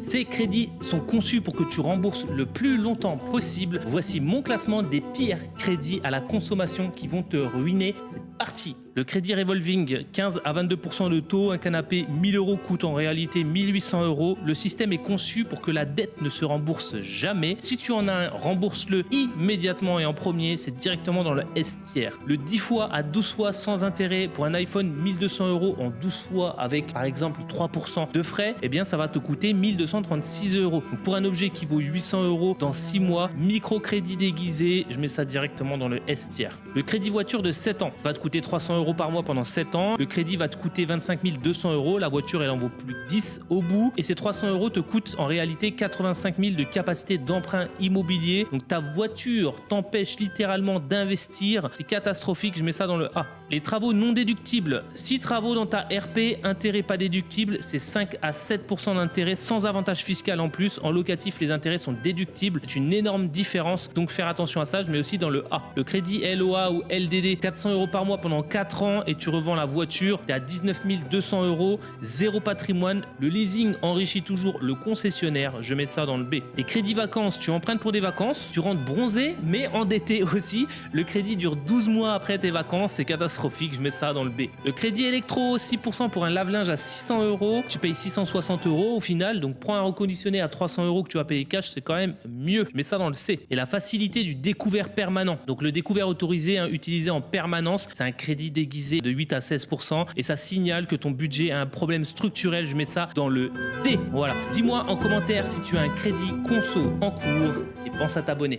Ces crédits sont conçus pour que tu rembourses le plus longtemps possible. Voici mon classement des pires crédits à la consommation qui vont te ruiner. C'est parti. Le crédit revolving, 15 à 22% de taux, un canapé 1000 euros coûte en réalité 1800 euros. Le système est conçu pour que la dette ne se rembourse jamais. Si tu en as un, rembourse-le immédiatement et en premier, c'est directement dans le S tiers. Le 10 fois à 12 fois sans intérêt pour un iPhone 1200 euros en 12 fois avec par exemple 3% de frais, eh bien ça va te coûter 1236 euros. Donc pour un objet qui vaut 800 euros dans 6 mois, microcrédit déguisé, je mets ça directement dans le S tiers. Le crédit voiture de 7 ans, ça va te coûter 300 euros par mois pendant 7 ans. Le crédit va te coûter 25 200 euros. La voiture, elle en vaut plus de 10 au bout. Et ces 300 euros te coûtent en réalité 85 000 de capacité d'emprunt immobilier. Donc ta voiture t'empêche littéralement d'investir. C'est catastrophique. Je mets ça dans le A. Les travaux non déductibles. 6 travaux dans ta RP, intérêt pas déductible, c'est 5 à 7% d'intérêt sans avantage fiscal en plus. En locatif, les intérêts sont déductibles. C'est une énorme différence. Donc faire attention à ça. Je mets aussi dans le A. Le crédit LOA ou LDD, 400 euros par mois pendant 4 ans et tu revends la voiture, tu es à 19 200 euros, zéro patrimoine. Le leasing enrichit toujours le concessionnaire, je mets ça dans le B. Les crédits vacances, tu empruntes pour des vacances, tu rentres bronzé mais endetté aussi. Le crédit dure 12 mois après tes vacances, c'est catastrophique, je mets ça dans le B. Le crédit électro, 6% pour un lave-linge à 600 euros, tu payes 660 euros au final, donc prends un reconditionné à 300 euros que tu vas payer cash, c'est quand même mieux. Je mets ça dans le C. Et la facilité du découvert permanent, donc le découvert autorisé, utilisé en permanence, c'est un crédit déguisé de 8 à 16% et ça signale que ton budget a un problème structurel. Je mets ça dans le D. Voilà. Dis-moi en commentaire si tu as un crédit conso en cours et pense à t'abonner.